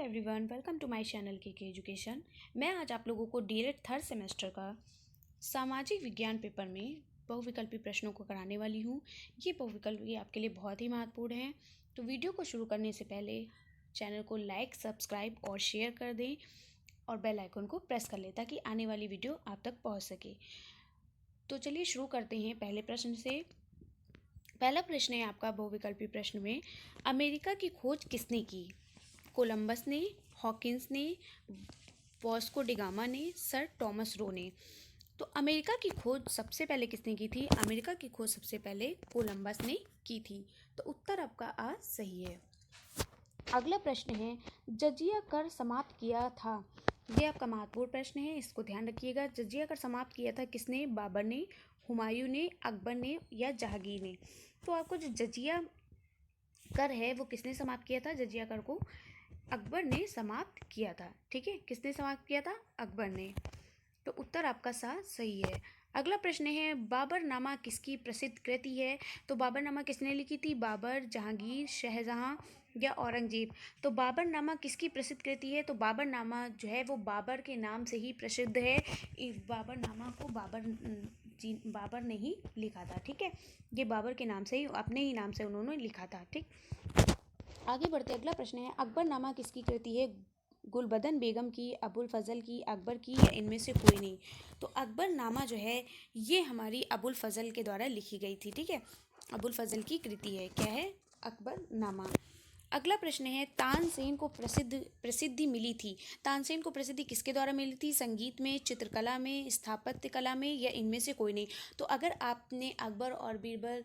Everyone, welcome to my channel K education. मैं आज आप लोगों को डीएलएड थर्ड सेमेस्टर का सामाजिक विज्ञान पेपर में बहुविकल्पी प्रश्नों को कराने वाली हूँ। ये बहुविकल्पी आपके लिए बहुत ही महत्वपूर्ण है। तो वीडियो को शुरू करने से पहले चैनल को लाइक, सब्सक्राइब और शेयर कर दें और बेल आइकन को प्रेस कर लें ताकि आने वाली वीडियो आप तक पहुँच सके। तो चलिए शुरू करते हैं पहले प्रश्न से। पहला प्रश्न है आपका बहुविकल्पी प्रश्न में, अमेरिका की खोज किसने की? कोलंबस ने, हॉकिंस ने, वास्को डी गामा ने, सर टॉमस रो ने। तो अमेरिका की खोज सबसे पहले किसने की थी? अमेरिका की खोज सबसे पहले कोलंबस ने की थी। तो उत्तर आपका आ सही है। अगला प्रश्न है, जजिया कर समाप्त किया था। ये आपका महत्वपूर्ण प्रश्न है, इसको ध्यान रखिएगा। जजिया कर समाप्त किया था किसने? बाबर ने, हुमायूं ने, अकबर ने या जहांगीर ने। तो आपको जो जजिया कर है वो किसने समाप्त किया था? जजिया कर को अकबर ने समाप्त किया था। ठीक है, किसने समाप्त किया था? अकबर ने। तो उत्तर आपका सा सही है। अगला प्रश्न है, बाबरनामा किसकी प्रसिद्ध कृति है? तो बाबरनामा किसने लिखी थी? बाबर, जहांगीर, शाहजहां या औरंगजेब। तो बाबरनामा किसकी प्रसिद्ध कृति है? तो बाबरनामा जो है वो बाबर के नाम से ही प्रसिद्ध है। इस बाबरनामा को बाबर ने ही लिखा था। ठीक है, ये बाबर के नाम से ही, अपने ही नाम से उन्होंने लिखा था। ठीक, आगे बढ़ते अगला प्रश्न है, अकबरनामा किसकी कृति है? गुलबदन बेगम की, अबुल फजल की, अकबर की या इनमें से कोई नहीं। तो अकबरनामा जो है ये हमारी अबुल फजल के द्वारा लिखी गई थी। ठीक है, अबुल फजल की कृति है। क्या है? अकबरनामा। अगला प्रश्न है, तानसेन को प्रसिद्धि मिली थी। तानसेन को प्रसिद्धि किसके द्वारा मिली थी? संगीत में, चित्रकला में, स्थापत्य कला में या इनमें से कोई नहीं। तो अगर आपने अकबर और बीरबल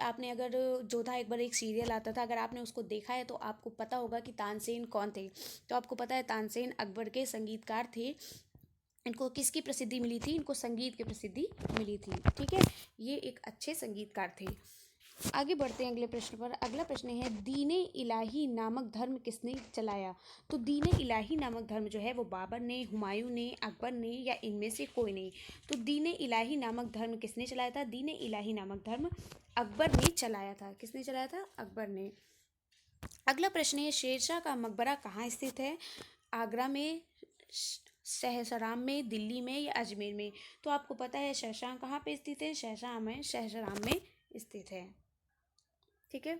आपने अगर जोधा अकबर एक सीरियल आता था, अगर आपने उसको देखा है तो आपको पता होगा कि तानसेन कौन थे। तो आपको पता है तानसेन अकबर के संगीतकार थे। इनको किसकी प्रसिद्धि मिली थी? इनको संगीत की प्रसिद्धि मिली थी। ठीक है, ये एक अच्छे संगीतकार थे। आगे बढ़ते हैं अगले प्रश्न पर। अगला प्रश्न है, दीने इलाही नामक धर्म किसने चलाया? तो दीने इलाही नामक धर्म जो है वो बाबर ने, हुमायूं ने, अकबर ने या इनमें से कोई नहीं। तो दीने इलाही नामक धर्म किसने चलाया था? दीने इलाही नामक धर्म अकबर ने चलाया था। किसने चलाया था? अकबर ने। अगला प्रश्न है, शेरशाह का मकबरा कहाँ स्थित है? आगरा में, सहसराम में, दिल्ली में या अजमेर में। तो आपको पता है शेरशाह कहाँ पे स्थित है? सहसराम में स्थित है। ठीक है,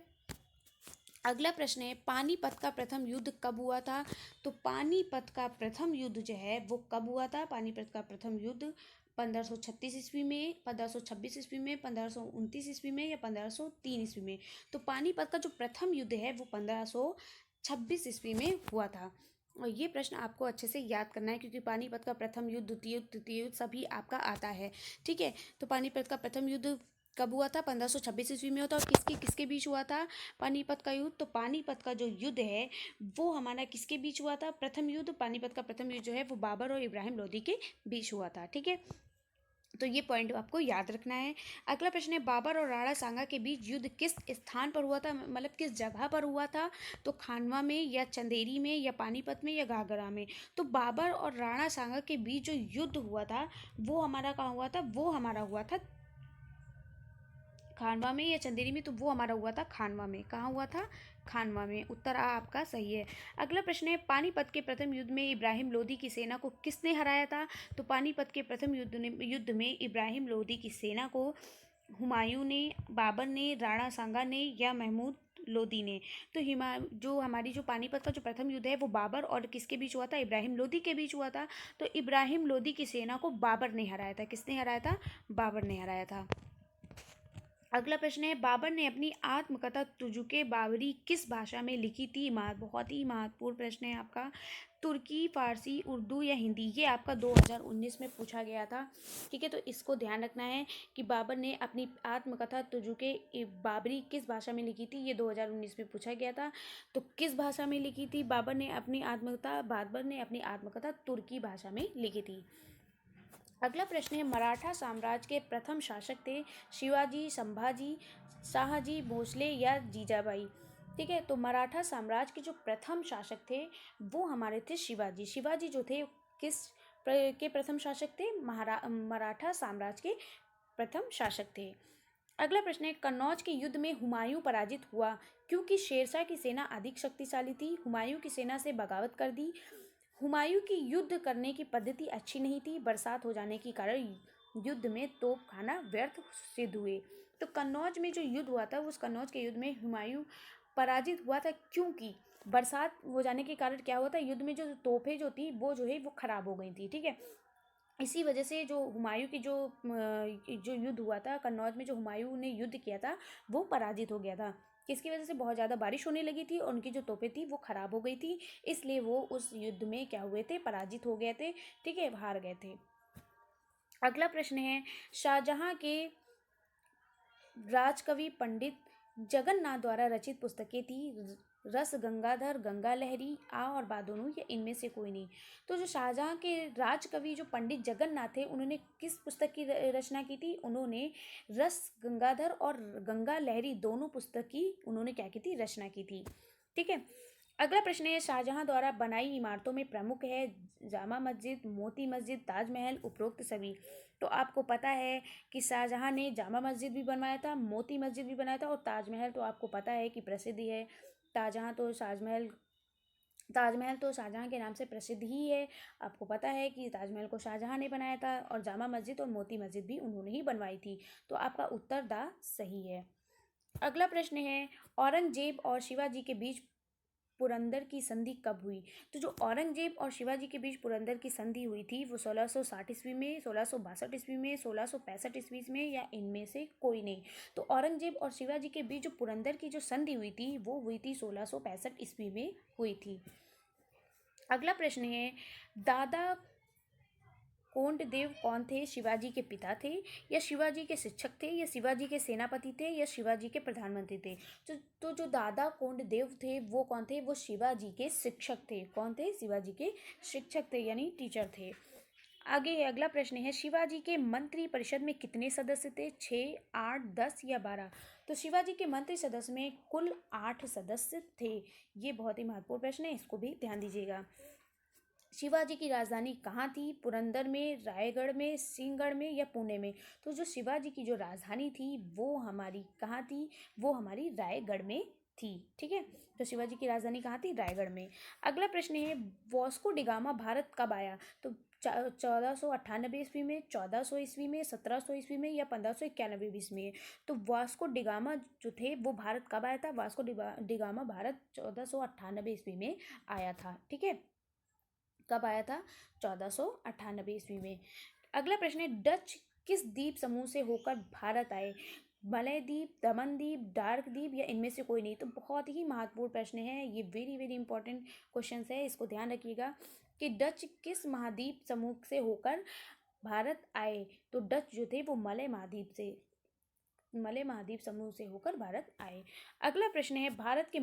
अगला प्रश्न है, पानीपत का प्रथम युद्ध कब हुआ था? तो पानीपत का प्रथम युद्ध जो है वो कब हुआ था? पानीपत का प्रथम युद्ध 1536 ईस्वी में, 1526 ईस्वी में, 1529 ईस्वी में या 1503 ईस्वी में। तो पानीपत का जो प्रथम युद्ध है वो 1526 ईस्वी में हुआ था। और ये प्रश्न आपको अच्छे से याद करना है क्योंकि पानीपत का प्रथम युद्ध, द्वितीय युद्ध, तृतीय युद्ध सभी आपका आता है। ठीक है, तो पानीपत का प्रथम युद्ध कब हुआ था? 1526 ईस्वी में होता। और किसके किसके बीच हुआ था पानीपत का युद्ध? तो पानीपत का जो युद्ध है वो हमारा किसके बीच हुआ था? प्रथम युद्ध, पानीपत का प्रथम युद्ध जो है वो बाबर और इब्राहिम लोदी के बीच हुआ था। ठीक है, तो ये पॉइंट आपको याद रखना है। अगला प्रश्न है, बाबर और राणा सांगा के बीच युद्ध किस स्थान पर हुआ था? मतलब किस जगह पर हुआ था? तो खानवा में या चंदेरी में या पानीपत में या घाघरा में। तो बाबर और राणा सांगा के बीच जो युद्ध हुआ था वो हमारा कहाँ हुआ था? वो हमारा हुआ था खानवा में या चंदेरी में। तो वो हमारा हुआ था खानवा में। कहाँ हुआ था? खानवा में। उत्तर आ आपका सही है। अगला प्रश्न है, पानीपत के प्रथम युद्ध में इब्राहिम लोदी की सेना को किसने हराया था? तो पानीपत के प्रथम युद्ध में इब्राहिम लोदी की सेना को हुमायूं ने, बाबर ने, राणा सांगा ने या महमूद लोदी ने। तो जो हमारी जो पानीपत का जो प्रथम युद्ध है वो बाबर और किसके बीच हुआ था? इब्राहिम लोदी के बीच हुआ था। तो इब्राहिम लोदी की सेना को बाबर ने हराया था। किसने हराया था? बाबर ने हराया था। अगला प्रश्न है, बाबर ने अपनी आत्मकथा तुजुके बाबरी किस भाषा में लिखी थी? बहुत ही महत्वपूर्ण प्रश्न है आपका। तुर्की, फारसी, उर्दू या हिंदी। ये आपका 2019 में पूछा गया था। ठीक है, तो इसको ध्यान रखना है कि बाबर ने अपनी आत्मकथा तुजुके बाबरी किस भाषा में लिखी थी। ये 2019 में पूछा गया था। तो किस भाषा में लिखी थी बाबर ने अपनी आत्मकथा तुर्की भाषा में लिखी थी। अगला प्रश्न है, मराठा साम्राज्य के प्रथम शासक थे शिवाजी, संभाजी, शाहजी भोसले या जीजाबाई। ठीक है, तो मराठा साम्राज्य के जो प्रथम शासक थे वो हमारे थे शिवाजी। शिवाजी जो थे के प्रथम शासक थे? मराठा साम्राज्य के प्रथम शासक थे। अगला प्रश्न है, कन्नौज के युद्ध में हुमायूं पराजित हुआ क्योंकि शेरशाह की सेना अधिक शक्तिशाली थी। हुमायूं की सेना से बगावत कर दी। हुमायूं की युद्ध करने की पद्धति अच्छी नहीं थी। बरसात हो जाने के कारण युद्ध में तोप खाना व्यर्थ सिद्ध हुए। तो कन्नौज में जो युद्ध हुआ था, उस कन्नौज के युद्ध में हुमायूं पराजित हुआ था क्योंकि बरसात हो जाने के कारण क्या हुआ था, युद्ध में जो तोपें जो थी वो जो है वो खराब हो गई थी। ठीक है, इसी वजह से जो हुमायूं की जो युद्ध हुआ था कन्नौज में, जो हुमायूं ने युद्ध किया था वो पराजित हो गया था। किसकी वजह से? बहुत ज़्यादा बारिश होने लगी थी और उनकी जो तोपें थी वो खराब हो गई थी, इसलिए वो उस युद्ध में क्या हुए थे, पराजित हो गए थे। ठीक है, हार गए थे। अगला प्रश्न है, शाहजहां के राजकवि पंडित जगन्नाथ द्वारा रचित पुस्तकें थी रस गंगाधर, गंगा लहरी, आ और बादोनू, या इनमें से कोई नहीं। तो जो शाहजहां के राजकवि जो पंडित जगन्नाथ थे, उन्होंने किस पुस्तक की रचना की थी? उन्होंने रस गंगाधर और गंगा लहरी दोनों पुस्तक की उन्होंने क्या की थी, रचना की थी। ठीक है, अगला प्रश्न है, शाहजहां द्वारा बनाई इमारतों में प्रमुख है जामा मस्जिद, मोती मस्जिद, ताजमहल, उपरोक्त सभी। तो आपको पता है कि शाहजहां ने जामा मस्जिद भी बनवाया था, मोती मस्जिद भी बनाया था, और ताजमहल तो आपको पता है कि प्रसिद्ध ही है। ताजमहल तो शाहजहां के नाम से प्रसिद्ध ही है। आपको पता है कि ताजमहल को शाहजहां ने बनाया था, और जामा मस्जिद और मोती मस्जिद भी उन्होंने ही बनवाई थी। तो आपका उत्तर दा सही है। अगला प्रश्न है, औरंगजेब और शिवाजी के बीच पुरंदर की संधि कब हुई? तो जो औरंगजेब और शिवाजी के बीच पुरंदर की संधि हुई थी वो 1660 ईस्वी में, 1662 ईस्वी में, 1665 ईस्वी में, या इनमें से कोई नहीं। तो औरंगजेब और शिवाजी के बीच जो पुरंदर की जो संधि हुई थी वो हुई थी 1665 ईस्वी में हुई थी। अगला प्रश्न है, दादा कोंडदेव कौन थे? शिवाजी के पिता थे, या शिवाजी के शिक्षक थे, या शिवाजी के सेनापति थे, या शिवाजी के प्रधानमंत्री थे? तो जो दादा कोंडदेव थे वो कौन थे? वो शिवाजी के शिक्षक थे। कौन थे? शिवाजी के शिक्षक थे, यानी टीचर थे। आगे अगला प्रश्न है, शिवाजी के मंत्री परिषद में कितने सदस्य थे? 6, 8, 10 या 12? तो शिवाजी के मंत्री सदस्य में कुल 8 सदस्य थे। ये बहुत ही महत्वपूर्ण प्रश्न है, इसको भी ध्यान दीजिएगा। शिवाजी की राजधानी कहाँ थी? पुरंदर में, रायगढ़ में, सिंहगढ़ में, या पुणे में? तो जो शिवाजी की जो राजधानी थी वो हमारी कहाँ थी? वो हमारी रायगढ़ में थी। ठीक है, तो शिवाजी की राजधानी कहाँ थी? रायगढ़ में। अगला प्रश्न है, वास्को डिगामा भारत कब आया? तो 1498 ईस्वी में, 1400 ईस्वी में, 1700 ईस्वी में, या 1591 ईस्वी में? तो वास्को डिगामा जो थे वो भारत कब आया था? वास्को डिगामा भारत 1498 ईस्वी में आया था। ठीक है, कब आया था? 1498 ईस्वी में। अगला प्रश्न है, डच किस द्वीप समूह से होकर भारत आए? मलय द्वीप, दमन द्वीप, डार्क द्वीप, या इनमें से कोई नहीं? तो बहुत ही महत्वपूर्ण प्रश्न है, ये वेरी वेरी इंपॉर्टेंट क्वेश्चन है, इसको ध्यान रखिएगा कि डच किस महाद्वीप समूह से होकर भारत आए? तो डच जो थे वो मलय महाद्वीप समूह से होकर भारत आए। अगला प्रश्न है, भारत के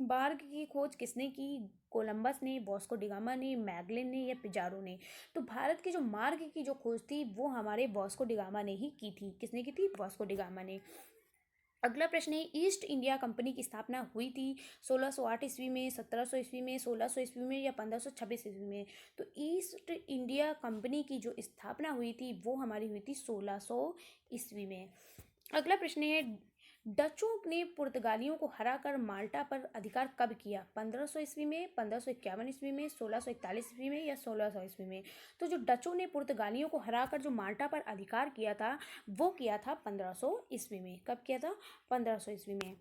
मार्ग की खोज किसने की? कोलंबस ने, वास्को डिगामा ने, मैगलन ने, या पिजारो ने? तो भारत के जो मार्ग की जो खोज थी वो हमारे वास्को डिगामा ने ही की थी। किसने की थी? वास्को डिगामा ने। अगला प्रश्न है, ईस्ट इंडिया कंपनी की स्थापना हुई थी 1608 ईस्वी में, 1700 ईस्वी में, 1600 ईस्वी में, या 1526 ईस्वी में? तो ईस्ट इंडिया कंपनी की जो स्थापना हुई थी वो हमारी हुई थी 1600 ईस्वी में। अगला प्रश्न है, डचों ने पुर्तगालियों को हराकर माल्टा पर अधिकार कब किया? 1500 ईस्वी में, 1551 ईस्वी में, 1641 ईस्वी में, या 1600 ईस्वी में? तो जो डचों ने पुर्तगालियों को हराकर जो माल्टा पर अधिकार किया था वो किया था 1500 ईस्वी में। कब किया था? 1500 ईस्वी में।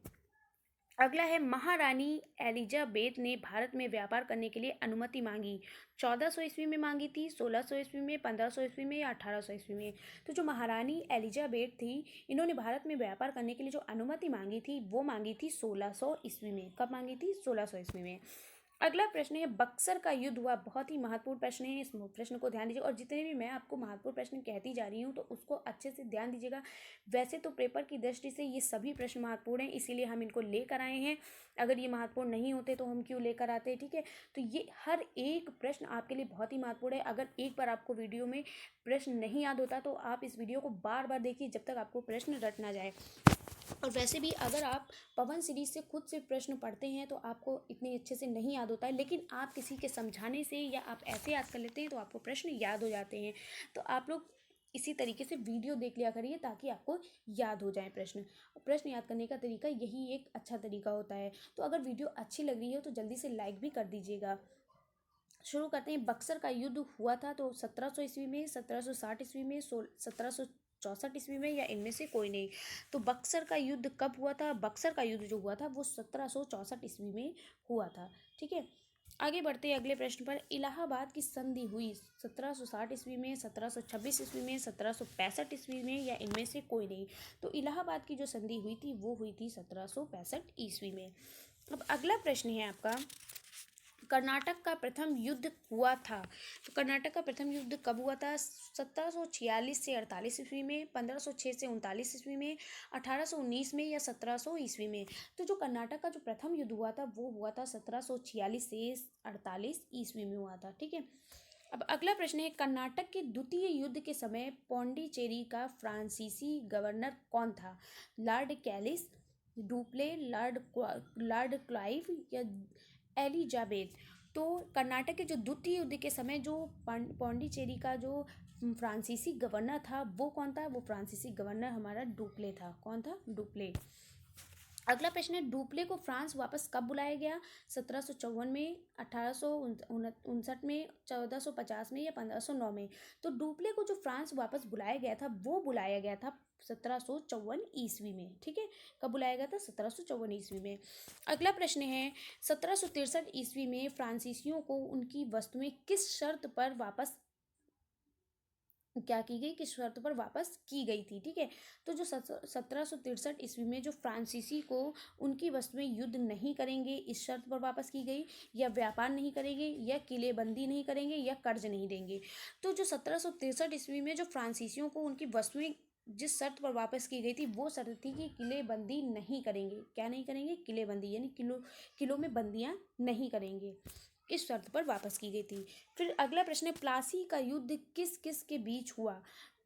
अगला है, महारानी एलिजाबेथ ने भारत में व्यापार करने के लिए अनुमति मांगी 1400 ईस्वी में मांगी थी, 1600 ईस्वी में, 1500 ईस्वी में, या 1800 ईस्वी में? तो जो महारानी एलिजाबेथ थी इन्होंने भारत में व्यापार करने के लिए जो अनुमति मांगी थी वो मांगी थी 1600 ईस्वी में। कब मांगी थी? 1600 ईस्वी में। अगला प्रश्न है, बक्सर का युद्ध हुआ। बहुत ही महत्वपूर्ण प्रश्न है, इस प्रश्न को ध्यान दीजिए, और जितने भी मैं आपको महत्वपूर्ण प्रश्न कहती जा रही हूँ तो उसको अच्छे से ध्यान दीजिएगा। वैसे तो पेपर की दृष्टि से ये सभी प्रश्न महत्वपूर्ण हैं, इसीलिए हम इनको लेकर आए हैं। अगर ये महत्वपूर्ण नहीं होते तो हम क्यों लेकर आते? ठीक है, तो ये हर एक प्रश्न आपके लिए बहुत ही महत्वपूर्ण है। अगर एक बार आपको वीडियो में प्रश्न नहीं याद होता तो आप इस वीडियो को बार बार देखिए जब तक आपको प्रश्न रट ना जाए। और वैसे भी अगर आप पवन सीरीज से खुद से प्रश्न पढ़ते हैं तो आपको इतने अच्छे से नहीं याद होता है, लेकिन आप किसी के समझाने से या आप ऐसे याद कर लेते हैं तो आपको प्रश्न याद हो जाते हैं। तो आप लोग इसी तरीके से वीडियो देख लिया करिए ताकि आपको याद हो जाए प्रश्न याद करने का तरीका यही एक अच्छा तरीका होता है। तो अगर वीडियो अच्छी लग रही है तो जल्दी से लाइक भी कर दीजिएगा। शुरू करते हैं। बक्सर का युद्ध हुआ था तो 1700 ईस्वी में, 1760 ईस्वी में, 1764 ईस्वी में, या इनमें से कोई नहीं। तो बक्सर का युद्ध कब हुआ था? बक्सर का युद्ध जो हुआ था वो 1764 ईस्वी में हुआ था। ठीक है, आगे बढ़ते हैं अगले प्रश्न पर। इलाहाबाद की संधि हुई 1760 ईस्वी में, 1726 ईस्वी में, 1765 ईस्वी में, या इनमें से कोई नहीं। तो इलाहाबाद की जो संधि हुई थी वो हुई थी 1765 ईस्वी में। अब अगला प्रश्न है आपका, कर्नाटक का प्रथम युद्ध हुआ था। तो कर्नाटक का प्रथम युद्ध कब हुआ था? 1746 से 48 ईस्वी में, 1506 से 39 ईस्वी में, 1819 में, या 1700 ईस्वी में। तो जो कर्नाटक का जो प्रथम युद्ध हुआ था वो हुआ था 1746 से 48 ईस्वी में हुआ था। ठीक है, अब अगला प्रश्न है, कर्नाटक के द्वितीय युद्ध के समय पौंडीचेरी का फ्रांसीसी गवर्नर कौन था? Lord Calis, Dupleix, Lord Clive, या एलिजाबेथ। तो कर्नाटक के जो द्वितीय युद्ध के समय जो पौंडीचेरी का जो फ्रांसीसी गवर्नर था वो कौन था? वो फ्रांसीसी गवर्नर हमारा डुप्ले था। कौन था? डुप्ले। अगला प्रश्न है, डुप्ले को फ्रांस वापस कब बुलाया गया? 1754 में, 1859 में, 1450 में, या 1509 में। तो डुप्ले को जो फ्रांस वापस बुलाया गया था वो बुलाया गया था 1754 ईस्वी में। ठीक है, कब बुलाया गया था? 1754 ईस्वी में। अगला प्रश्न है, 1763 ईस्वी में फ्रांसीसियों को उनकी वस्तुएं किस शर्त पर वापस क्या की गई? किस शर्त पर वापस की गई थी? ठीक है, तो जो 1763 ईस्वी में जो फ्रांसीसी को उनकी वस्तुएं युद्ध नहीं करेंगे इस शर्त पर वापस की गई, या व्यापार नहीं करेंगे, या किलेबंदी नहीं करेंगे, या कर्ज नहीं देंगे। तो जो 1763 ईस्वी में जो फ्रांसीसियों को उनकी वस्तुएं जिस शर्त पर वापस की गई थी वो शर्त थी कि किलेबंदी नहीं करेंगे। क्या नहीं करेंगे? किलेबंदी, यानी किलो में बंदियां नहीं करेंगे। इस शर्त पर वापस की गई थी। फिर अगला प्रश्न है, प्लासी का युद्ध किस किस के बीच हुआ?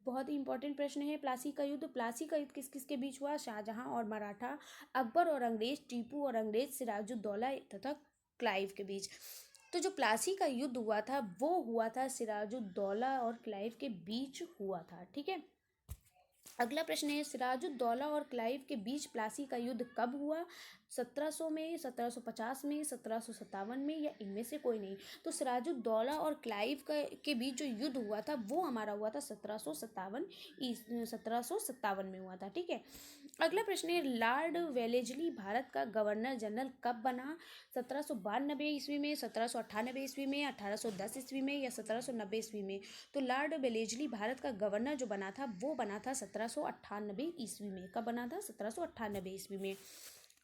बहुत ही इंपॉर्टेंट प्रश्न है प्लासी का युद्ध। प्लासी का युद्ध किस किस के बीच हुआ? शाहजहां और मराठा, अकबर और अंग्रेज, टीपू और अंग्रेज, सिराजुद्दौला तथा क्लाइव के बीच। तो जो प्लासी का युद्ध हुआ था वो हुआ था सिराजुद्दौला और क्लाइव के बीच हुआ था। ठीक है, अगला प्रश्न है, सिराजुद्दौला और क्लाइव के बीच प्लासी का युद्ध कब हुआ? 1700 में, 1750 में, 1757 में, या इनमें से कोई नहीं। तो सिराजुद्दौला और क्लाइव के बीच जो युद्ध हुआ था वो हमारा हुआ था 1757 में हुआ था। ठीक है, अगला प्रश्न है, लॉर्ड वेलेस्ली भारत का गवर्नर जनरल कब बना? 1792 ईस्वी में, 1798 ईस्वी में, 1810 ईस्वी में, या 1790 ईस्वी में। तो लॉर्ड वेलेस्ली भारत का गवर्नर जो बना था वो बना था 1798 ईस्वी में। कब बना था? 1798 ईस्वी में।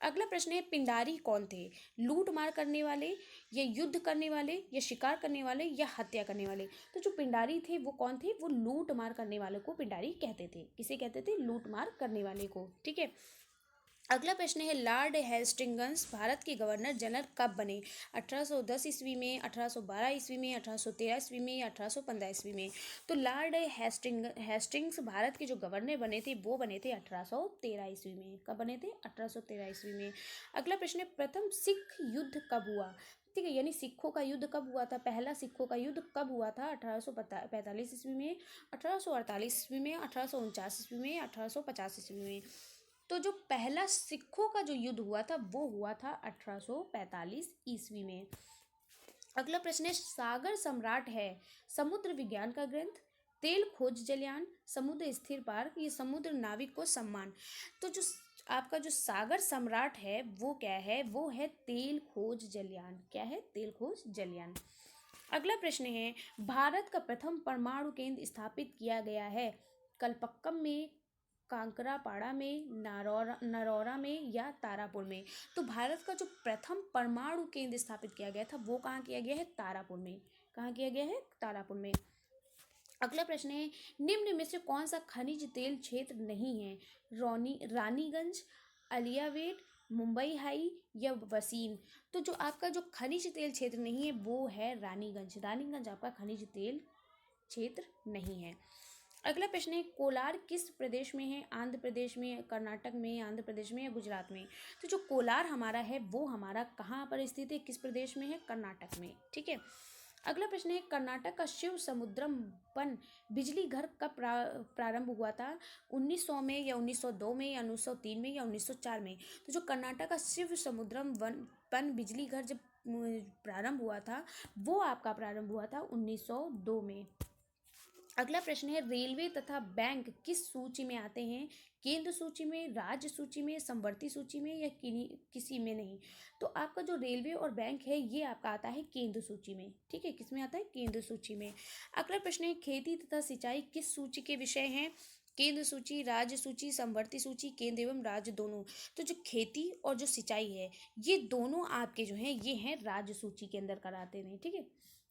अगला प्रश्न है, पिंडारी कौन थे? लूट मार करने वाले, या युद्ध करने वाले, या शिकार करने वाले, या हत्या करने वाले। तो जो पिंडारी थे वो कौन थे? वो लूट मार करने वाले को पिंडारी कहते थे। किसे कहते थे? लूट मार करने वाले को। ठीक है, अगला प्रश्न है, लॉर्ड हेस्टिंग्स भारत के गवर्नर जनरल कब बने? 1810 ईस्वी में, 1812 ईस्वी में, 1813 ईस्वी में, या 1815 ईस्वी में। तो लॉर्ड हेस्टिंग्स भारत के जो गवर्नर बने थे वो बने थे 1813 ईस्वी में। कब बने थे? 1813 ईस्वी में। अगला प्रश्न है, प्रथम सिख युद्ध कब हुआ? ठीक है, यानी सिखों का युद्ध कब हुआ था? पहला सिखों का युद्ध कब हुआ था? 1845 ईस्वी में, 1848 ईस्वी में, 1849 ईस्वी में, 1850 ईस्वी में। तो जो पहला सिखों का जो युद्ध हुआ था वो हुआ था 1845 ईस्वी में। अगला प्रश्न है, सागर सम्राट है समुद्र विज्ञान का ग्रंथ, तेल खोज जलयान, समुद्र स्थिर पार्क, ये समुद्र नाविक को सम्मान। तो जो आपका जो सागर सम्राट है वो क्या है? वो है तेल खोज जलयान। क्या है? तेल खोज जलयान। अगला प्रश्न है, भारत का प्रथम परमाणु केंद्र स्थापित किया गया है? कलपक्कम में, कांकरापाड़ा में, नरौरा में, या तारापुर में। तो भारत का जो प्रथम परमाणु केंद्र स्थापित किया गया था वो कहाँ किया गया है? तारापुर में। कहाँ किया गया है? तारापुर में। अगला प्रश्न है, निम्न में से कौन सा खनिज तेल क्षेत्र नहीं है? रानीगंज, अलियावेट, मुंबई हाई, या वसीम। तो जो आपका जो खनिज तेल क्षेत्र नहीं है वो है रानीगंज। रानीगंज आपका खनिज तेल क्षेत्र नहीं है। अगला प्रश्न है, कोलार किस प्रदेश में है? आंध्र प्रदेश में, कर्नाटक में, आंध्र प्रदेश में, या गुजरात में। तो जो कोलार हमारा है वो हमारा कहाँ पर स्थित है? किस प्रदेश में है? कर्नाटक में। ठीक है, अगला प्रश्न है, कर्नाटक का शिव समुद्रम पन बिजली घर कब प्रारंभ हुआ था? 1900 में या 1902 में या 1903 में या 1904 में? तो जो कर्नाटक का शिव समुद्रम वन पन बिजली घर जब प्रारंभ हुआ था, वो आपका प्रारंभ हुआ था 1902 में। अगला प्रश्न है, रेलवे तथा बैंक किस सूची में आते हैं? केंद्र सूची में, राज्य सूची में, समवर्ती सूची में या किसी में नहीं? तो आपका जो रेलवे और बैंक है ये आपका आता है केंद्र सूची में। ठीक है, किस में आता है? केंद्र सूची में। अगला प्रश्न है, खेती तथा सिंचाई किस सूची के विषय हैं? केंद्र सूची, राज्य सूची, समवर्ती सूची, केंद्र एवं राज्य दोनों। तो जो खेती और जो सिंचाई है ये दोनों आपके जो हैं ये हैं राज्य सूची के अंदर कराते हैं। ठीक है,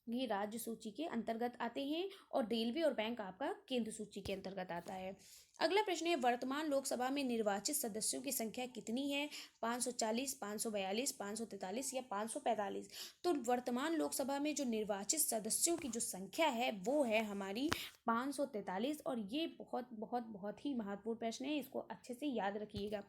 ये राज्य सूची के अंतर्गत आते हैं और रेलवे और बैंक आपका केंद्र सूची के अंतर्गत आता है। अगला प्रश्न है, वर्तमान लोकसभा में निर्वाचित सदस्यों की संख्या कितनी है? 540, 542, 543 या 545? तो वर्तमान लोकसभा में जो निर्वाचित सदस्यों की जो संख्या है वो है हमारी 543। और ये बहुत बहुत बहुत ही महत्वपूर्ण प्रश्न है, इसको अच्छे से याद रखिएगा।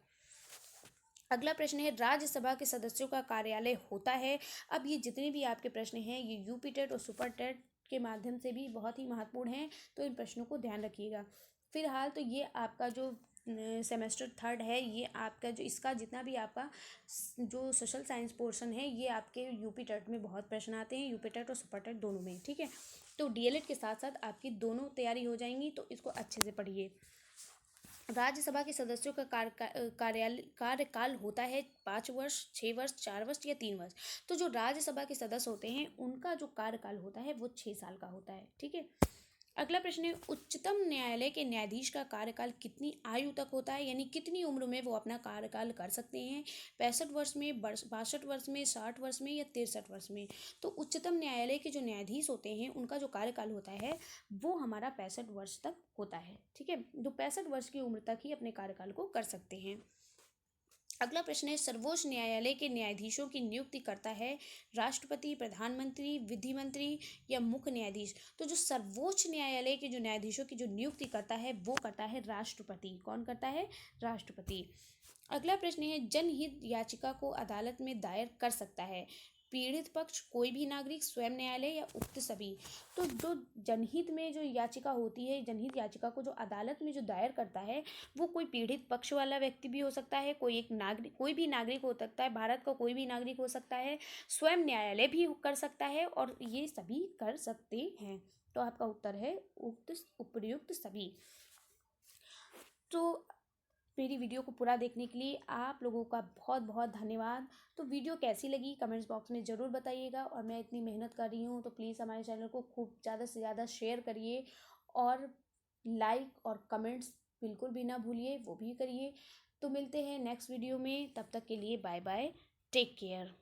अगला प्रश्न है, राज्यसभा के सदस्यों का कार्यालय होता है। अब ये जितने भी आपके प्रश्न हैं ये यूपी टेट और सुपर टेट के माध्यम से भी बहुत ही महत्वपूर्ण हैं, तो इन प्रश्नों को ध्यान रखिएगा। फिलहाल तो ये आपका जो सेमेस्टर थर्ड है ये आपका जो इसका जितना भी आपका जो सोशल साइंस पोर्शन है ये आपके यूपी टेट में बहुत प्रश्न आते हैं, यूपी टेट और सुपर टेट दोनों में। ठीक है, तो डीएलएड के साथ साथ आपकी दोनों तैयारी हो जाएंगी, तो इसको अच्छे से पढ़िए। राज्यसभा के सदस्यों का कार्यकाल होता है 5 वर्ष, 6 वर्ष, 4 वर्ष या 3 वर्ष। तो जो राज्यसभा के सदस्य होते हैं उनका जो कार्यकाल होता है वो 6 साल का होता है। ठीक है, अगला प्रश्न है, उच्चतम न्यायालय के न्यायाधीश का कार्यकाल कितनी आयु तक होता है, यानी कितनी उम्र में वो अपना कार्यकाल कर सकते हैं? 65 वर्ष में, 62 वर्ष में, 60 वर्ष में या 63 वर्ष में? तो उच्चतम न्यायालय के जो न्यायाधीश होते हैं उनका जो कार्यकाल होता है वो हमारा 65 वर्ष तक होता है। ठीक है, जो 65 वर्ष की उम्र तक ही अपने कार्यकाल को कर सकते हैं। अगला प्रश्न है, सर्वोच्च न्यायालय के न्यायाधीशों की नियुक्ति करता है राष्ट्रपति, प्रधानमंत्री, विधि मंत्री या मुख्य न्यायाधीश? तो जो सर्वोच्च न्यायालय के जो न्यायाधीशों की जो नियुक्ति करता है वो करता है राष्ट्रपति। कौन करता है? राष्ट्रपति। अगला प्रश्न है, जनहित याचिका को अदालत में दायर कर सकता है पीड़ित पक्ष, कोई भी नागरिक, स्वयं न्यायालय या उक्त सभी? तो जो जनहित में जो याचिका होती है, जनहित याचिका को जो अदालत में जो दायर करता है वो कोई पीड़ित पक्ष वाला व्यक्ति भी हो सकता है, कोई एक नागरिक, कोई भी नागरिक हो सकता है, भारत का कोई भी नागरिक हो सकता है, स्वयं न्यायालय भी कर सकता है, और ये सभी कर सकते हैं। तो आपका उत्तर है उपर्युक्त सभी। तो मेरी वीडियो को पूरा देखने के लिए आप लोगों का बहुत बहुत धन्यवाद। तो वीडियो कैसी लगी कमेंट्स बॉक्स में ज़रूर बताइएगा, और मैं इतनी मेहनत कर रही हूँ तो प्लीज़ हमारे चैनल को खूब ज़्यादा से ज़्यादा शेयर करिए, और लाइक और कमेंट्स बिल्कुल भी ना भूलिए, वो भी करिए। तो मिलते हैं नेक्स्ट वीडियो में, तब तक के लिए बाय बाय, टेक केयर।